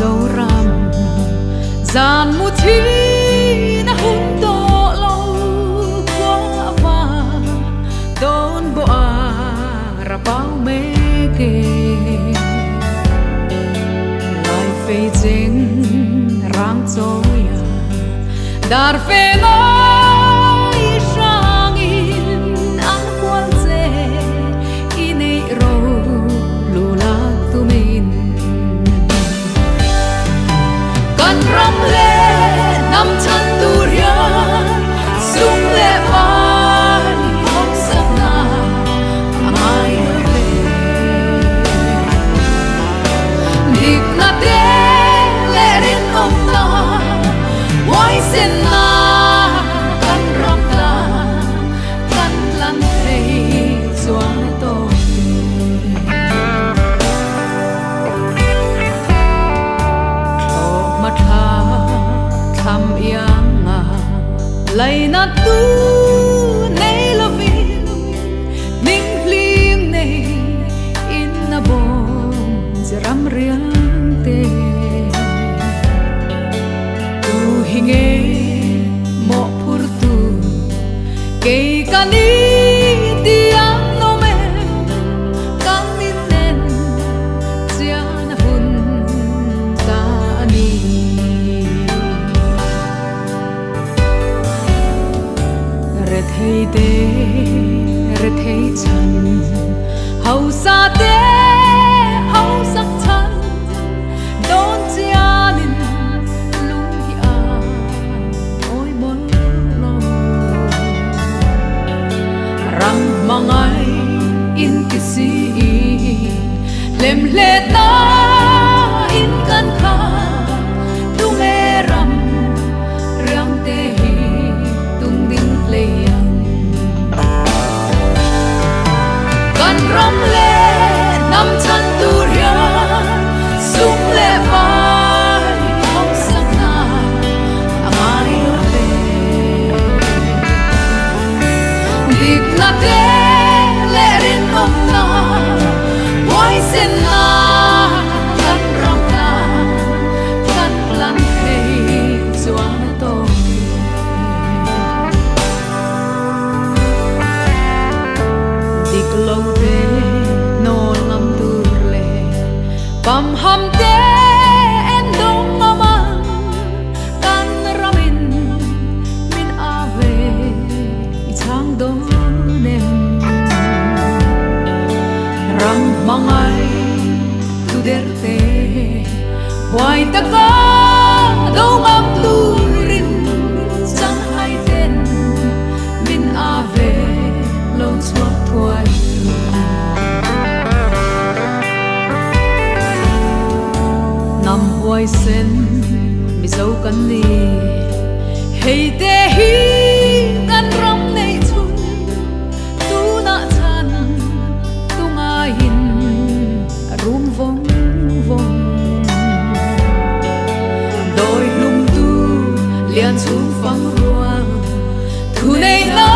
dấu ram gian mu thi na hung to lâu quá và đón bộ ra bao mê kề lại phê trên rang trôi dar phê nói sang in ăn quan dễ in râu lù lạc tu mình kan ram le nam chan tu ria sung le vai hong sắc na mai về dik na te le rin om na wai sen na kan ram la kan lan thei chuan to tham yang lấy na tu nei lo vin ning hliam nei in na bom ram riangte tu hinge mo phur tu ke kani tiang no me kang min nen chia na hun ta ni thei te re thei chan hau sa te hau sak chan don chianin lung hi a oi bon lo rang mangai in kisi lem le ta in kan kha tu me ram riang te hi tung ding le ram le nam chan tu ria sung le vai hong sak na amai ve dik na te le rin om na wai sen na kan ram na kan lan thei chuan to dik lo bam ham te en dong mama kan ramin min ave i chang do nem rang mangai tu derte wai ta ka do ngam tu rin chang hai ten min ave lo chuak thuai wai sen mi zo kan ni hei te hi kan ram nei chun tu na chan tu nga hin rum vong vong đôi lung tu lian chung phang ruang thu nei na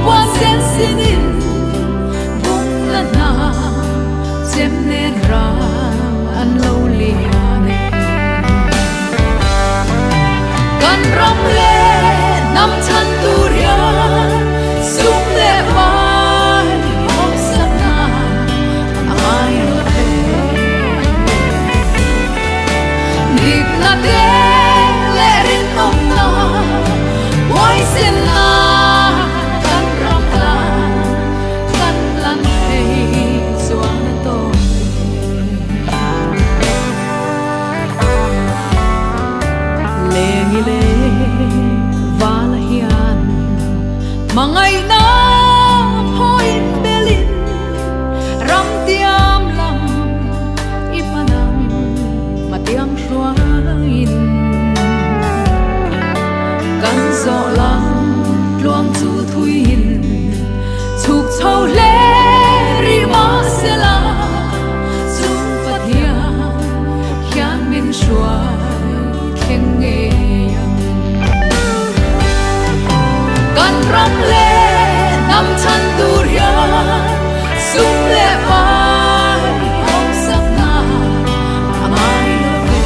quan sen sin in bung la na chem nen ra an lo li ram le nam chan tu ria sung le vai hong sak na amai ve dik na te le rin om na wai sen na kan ram la kan lan thei chuan to le vala hian mangai na hoin belin ram tiam lam ipanang matiang shwain kan zo lang luang chu thuin chuk chau le ri ma sela chung pathia hian min shwai kheng nge ram le nam chan tu ria sung le vai hong sak na amai ve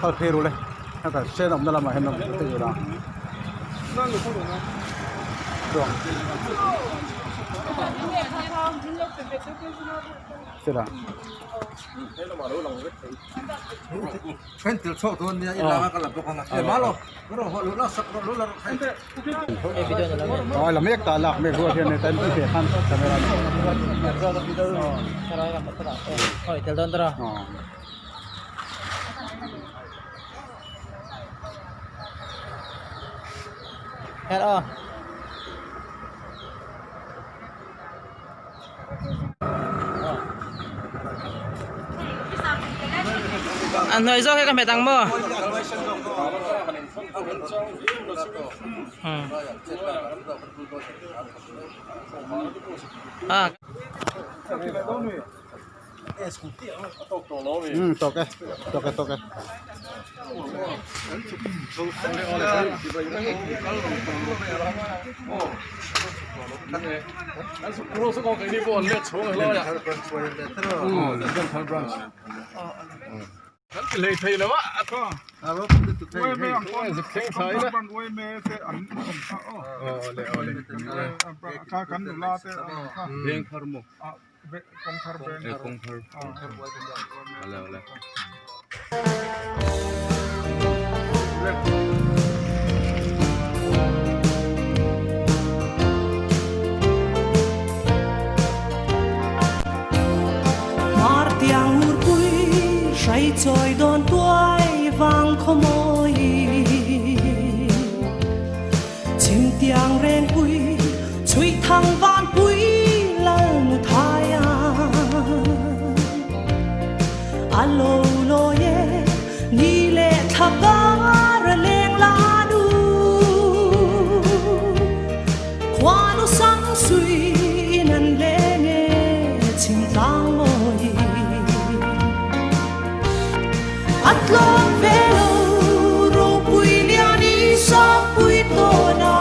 ก็เพลูเลยถ้าแต่เช่นอมนั่นละมาเห็นมันตื่นอยู่แล้วนั่นอยู่ข้างบนนะดวงเสร็จแล้วเป็นติดโชว์ตัวนี้อีลาก็หลับตัวกันนะเดี๋ยวมาหรอกเราสักเราใครอ๋อเราไม่อยากตาหลักไม่รู้ที่ในเต็นท์ที่เสียขั้นจะไม่ได้อ๋อ Hello. Anh nói rõ cái mẹ tăng mơ. À. Toke. Edethar Branch. lấy thầy là vợ Alo, tu thei hei. Branch YMA te an Ole. ka kan la te Edenthar mo. Thar Branch Ole. Hãy trôi đón tuổi vang không môi chim tiếng rèn quy chui thăng van quy lần thái alo lo ye ni lệ thắp ra lên la du qua nó sáng suy năn lệ nghe chim tăng môi Lalrinfela ro pui liani sa pui tona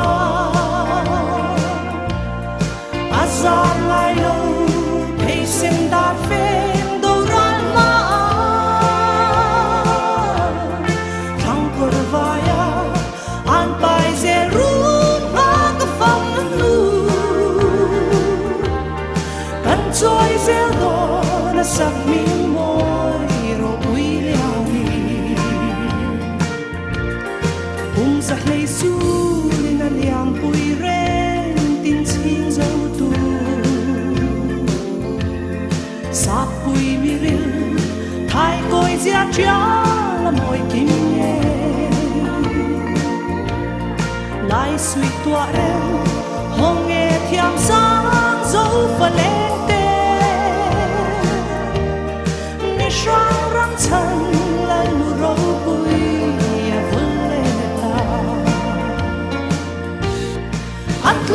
azam lai lo pei sen da fen do ran ma thang por vaya an pai ze run ma ka fam lu kan choi ze do na sak mi moi ro pui sa hlei su na hliam pui ren tin ching zo tu sa pui mi ril thai koi zia chia la moi kim ye lai sui tua em hong e thiam sang zo Vairengte ni shang rang chan lai mu ro pui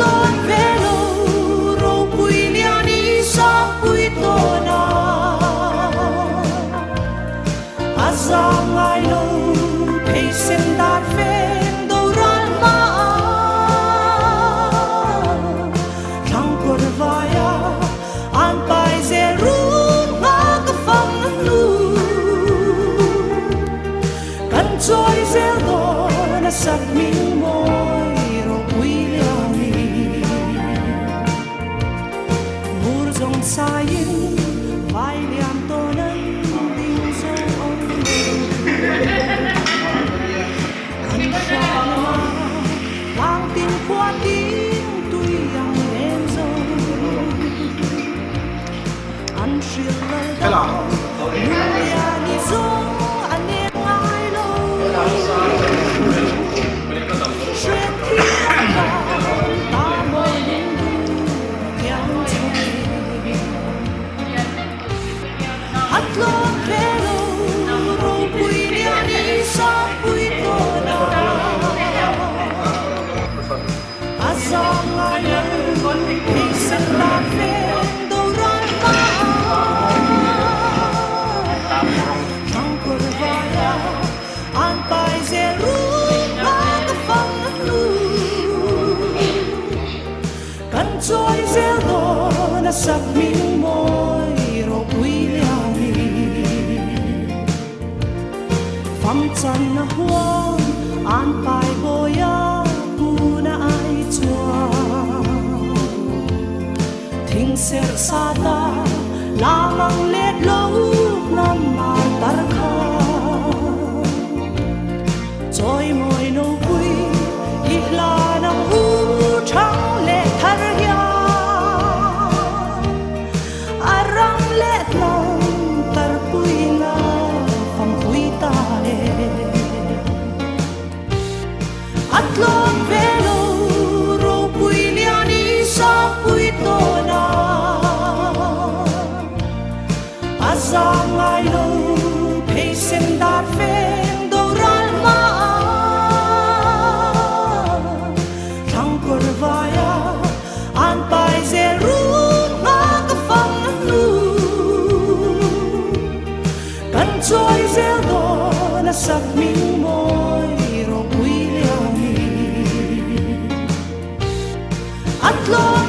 Lalrinfela ro pui liani sa pui tona azam lai lo pei sen da fen do ran ma thang por vaya an pai ze run ma ka fam lu kan choi ze do na sak mi moi sa yin vai liam to nan ding so on an sha ma lang tin qua tin tui yang em zo an shil la ya ni zo an ne ai lo shen ti ta mo yin yang Lalrinfela ro pui liani sa pui tona azam lai lo pei sen da fen do ran ma thang por vaya an pai ze ru ma ka fam lu kan choi ze do na sak mi moi ro pui Pham chan na huang an pai boya pu na ai chuan thing ser sa ta la mang let lo nam ma tar kha choi moi no pui hlana hu thang le thar hian arang let lo tar pui na pham pui ta Lalrinfela lawm